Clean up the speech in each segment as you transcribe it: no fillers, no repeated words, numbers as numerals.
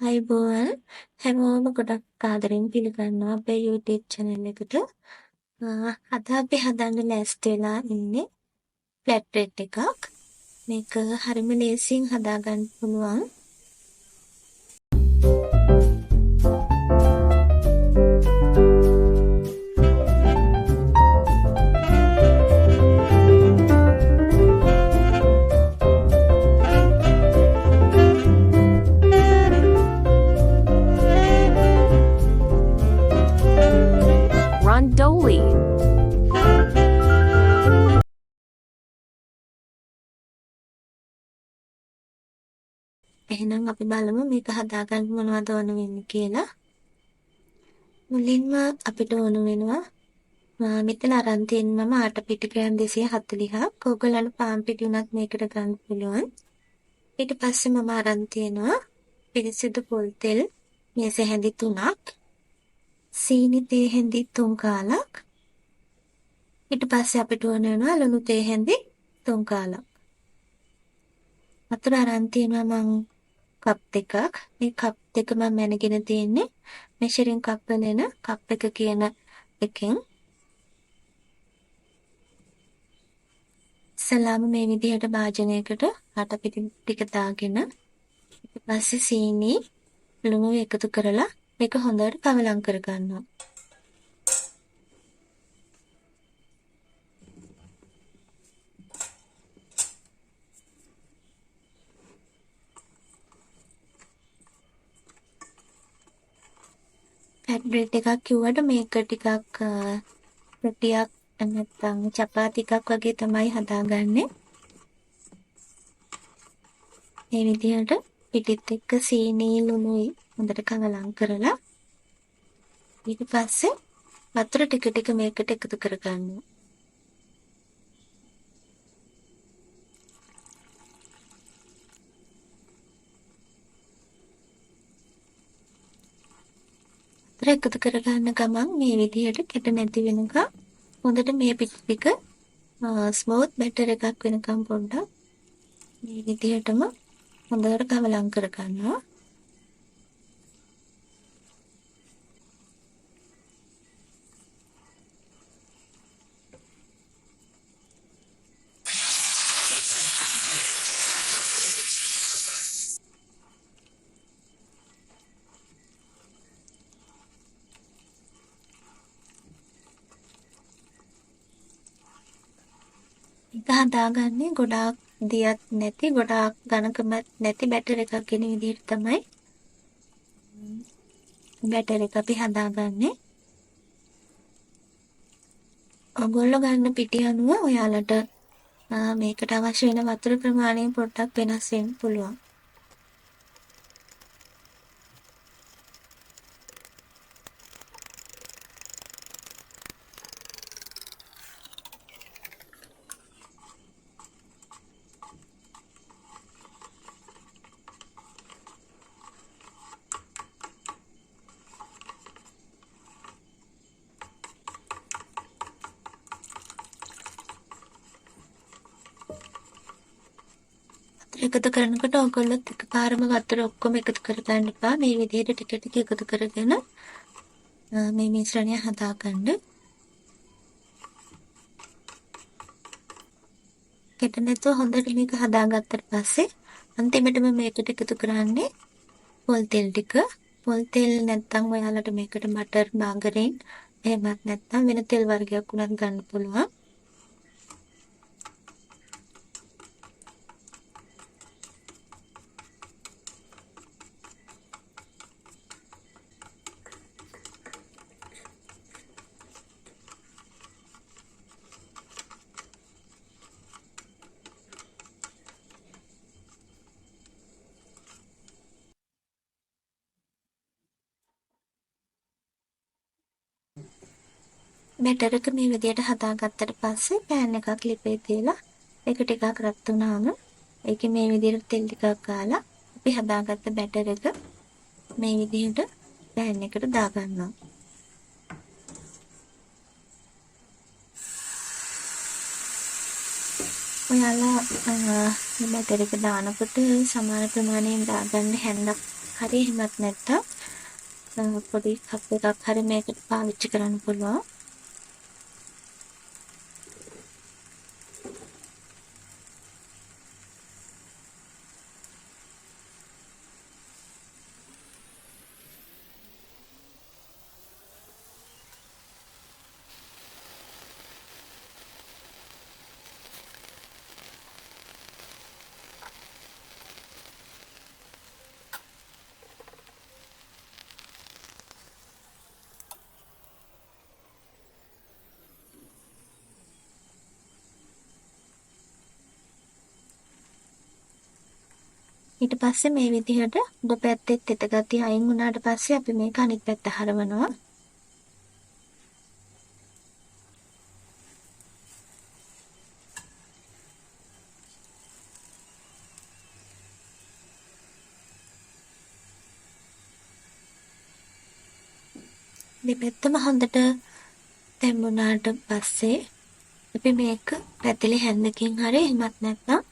අයිබෝවන් හැමෝම ගොඩක් ආදරෙන් පිළිගන්නවා අපේ YouTube channel එකට. අද අපි හදන්න ලෑස්ති වෙලා ඉන්නේ flatbread එකක්. මේක හරිම ලේසියෙන් හදාගන්න පුළුවන්. Rondoli. එහෙනම් අපි බලමු මේක හදාගන්න මොනවද ඕන වෙන්නේ කියලා. මුලින්ම අපිට ඕන වෙනවා මෙතන අරන් තියෙන මම ආට පිටි ග්‍රෑම් 240ක්. ඔයගොල්ලන්ට පාන් පිටි උනත් මේකට ගන්න පුළුවන්. ඊට පස්සේ මම අරන් තියෙනවා පිරිසිදු පොල් තෙල් මේසෙ හැඳි 3ක්. සීනි තේ හැඳි 3 කාලක්. ඊට පස්සේ අපිට ඕන වෙනවා ලුණු තේ හැඳි 3 කාලක්. වතුර අරන් තියෙනවා මම කප් දෙකක්. මේ කප් දෙක මම මැනගෙන තියෙන්නේ මෙෂරින් කප් වලින කප් එක කියන එකෙන්. ඉස්සෙල්ලාම මේ විදිහට භාජනයකට ආට පිටි ටික දාගෙන ඊට පස්සේ සීනි ලුණු එකතු කරලා මේක හොඳට කවලම් කර ගන්නවා. flatbread එකක් කිව්වට මේක ටිකක් රොටියක් නැත්නම් චපාති එකක් වගේ තමයි හදාගන්නේ. මේ විදිහට පිටිත් එක්ක සීනි ලුණුයි හොඳට කවලම් කරලා ඊට පස්සේ වතුර ටික ටික මේකට එකතු කර ගන්නවා. වතුර එකතු කර ගන්න ගමන් මේ විදිහට කෙට නැති වෙනකම් හොඳට මේ පිටි ටික ස්මූත් බැටර් එකක් වෙනකම් පොඩ්ඩක් මේ විදිහටම හොඳට කවලම් කර ගන්නවා. ඒක හදාගන්නේ ගොඩාක් දියත් නැති ගොඩාක් ඝනකමත් නැති බැටර් එකක් කියන විදිහට තමයි බැටර් එක අපි හදාගන්නේ. ඔයගොල්ලෝ ගන්න පිටි අනුව ඔයාලට මේකට අවශ්‍ය වෙන වතුර ප්‍රමාණය පොඩ්ඩක් වෙනස් වෙන්න පුළුවන්. එකතු කරනකොට ඔයගොල්ලොත් එකපාරම වතුර ඔක්කොම එකතු කර ගන්න එපා. මේ විදිහට ටික ටික එකතු කරගෙන මේ මිශ්‍රණය හදාගන්න. කෙට නැතුව හොඳට මේක හදාගත්තට පස්සේ අන්තිමටම මේකට එකතු කරන්නේ පොල් තෙල් ටික. පොල් තෙල් නැත්නම් ඔයාලට මේකට බටර් මාගරින් එහෙමත් නැත්නම් වෙන තෙල් වර්ගයක් උනත් ගන්න පුළුවන්. බැටර් එක මේ විදිහට හදාගත්තට පස්සේ පෑන් එකක් ලිපේ තියලා ඒක ටිකක් රත් වුණාම ඒකේ මේ විදිහට තෙල් ටිකක් ගාලා අපි හදාගත්ත බැටර් එක මේ විදිහට පෑන් එකට දාගන්නවා. ඔයාලා බැටර් එක දානකොට සමාන ප්‍රමාණයෙන් දාගන්න හැන්දක් හරි. එහෙමත් නැත්නම් පොඩි කප් එකක් හරි මේකට පාවිච්චි කරන්න පුළුවන්. ඊට පස්සේ මේ විදිහට උඩ පැත්තේ තෙත ගතිය අයින් වුණාට පස්සේ අපි මේක අනිත් පැත්ත හරවනවා. දෙපැත්තම හොඳට තැම්බුණාට පස්සේ අපි මේක පැතිලි හැන්දකින් හරි එහෙමත් නැත්නම්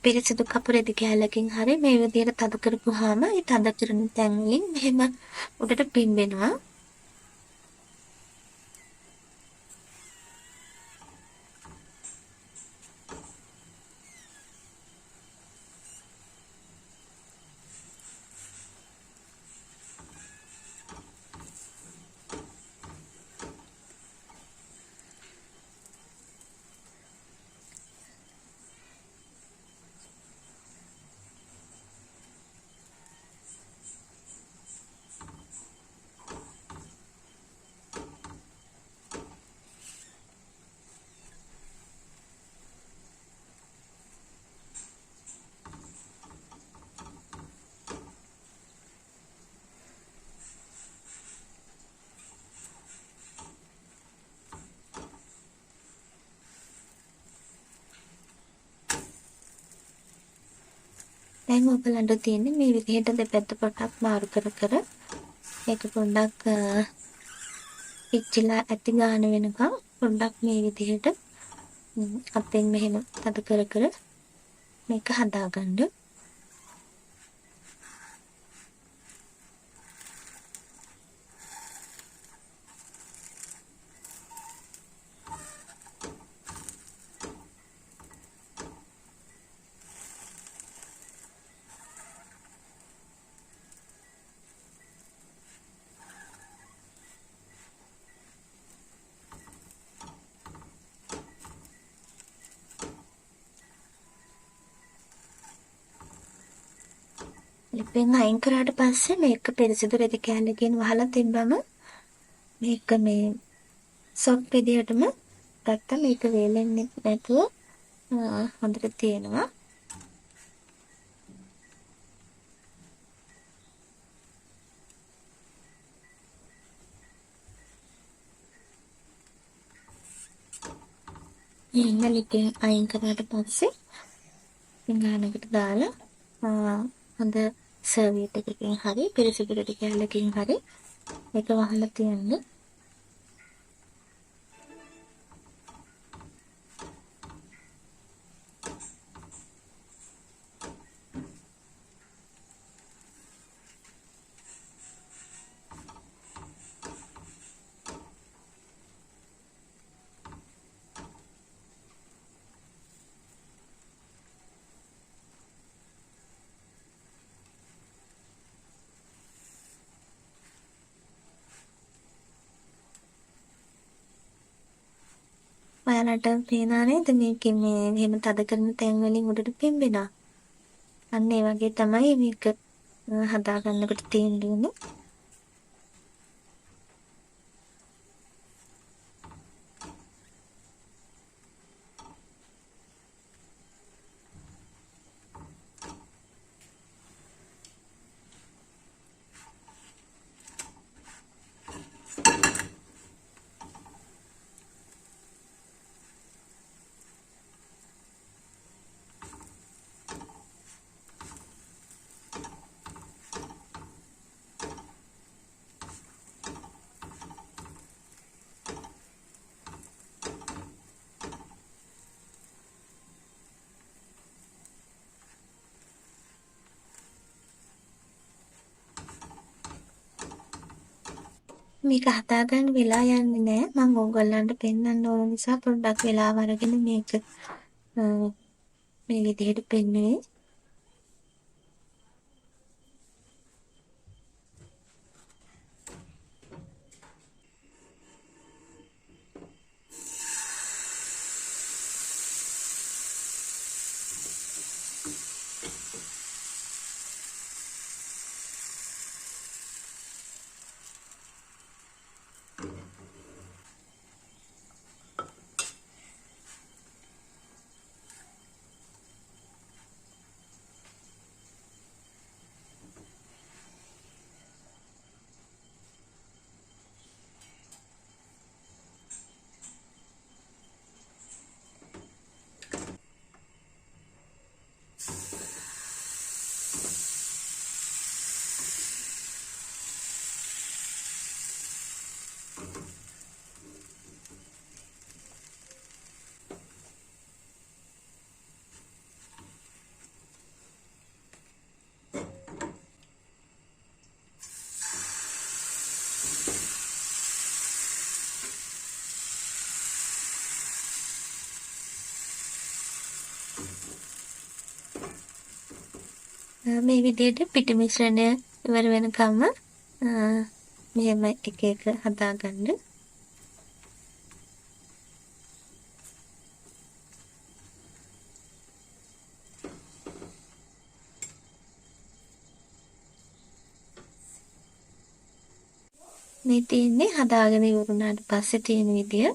පිරිසිදු කපු රෙදි කෑල්ලකින් හරි මේ විදිහට තද කරපුවාම ඒ තද කරන තැන් වලින් මෙහෙම උඩට පිම්බෙනවා. දැන් ඔයගලන්ට තියෙන්නේ මේ විදිහට දෙපැත්ත පොඩ්ඩක් මාරු කර කර ඒක පොඩ්ඩක් පිච්චිලා ඇති ගාන වෙනකම් පොඩ්ඩක් මේ විදිහට අතෙන් මෙහෙම තද කර කර මේක හදාගන්න. ලිපෙන් අයින් කරාට පස්සේ මේක පිරිසිදු රෙදි කෑල්ලකින් වහලා තිබ්බම මේක මේ සොක් විදියටම ගත්තා. මේක වේලෙන්නේ නැතුව හොඳට තියෙනවා. එහෙනම් ලිපෙන් අයින් කරාට පස්සේ පිඟානකට දාලා හොඳ සර්වියට් එකකින් හරි පිරිසිදු රෙදි කෑල්ලකින් හරි මේක වහලා තියන්න. ඔයාලට පේනවා නේද මේකේ මේ එහෙම තද කරන තැන් වලින් උඩට පිම්බෙනවා. අන්න ඒ වගේ තමයි මේක හදා ගන්නකොට තියෙන්නේ. මේක හදාගන්න වෙලා යන්නේ නෑ. මම ඕගොල්ලන්ට පෙන්වන්න ඕන නිසා පොඩ්ඩක් වෙලාව අරගෙන මේක මේ විදිහට පෙන්නුවේ. මේ විදිහට පිටි මිශ්‍රණය ඉවර වෙනකම්ම මෙහෙම එක එක හදාගන්න. මේ තියෙන්නේ හදාගෙන ඉවරුනාට පස්සේ තියෙන විදිය.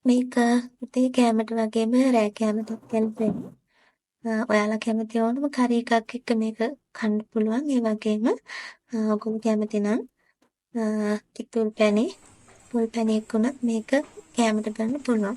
මේක උදේ කෑමට වගේම රෑ කෑමටත් ගැලපෙනවා. ඔයාලා කැමති ඕනම කරි එකක් එක්ක මේක කන්න පුළුවන්. ඒ වගේම ඔයගොල්ලෝ කැමති නම් තිකුල් පැණි, පොල් පැණි එක්ක උනත් මේක කෑමට ගන්න පුළුවන්.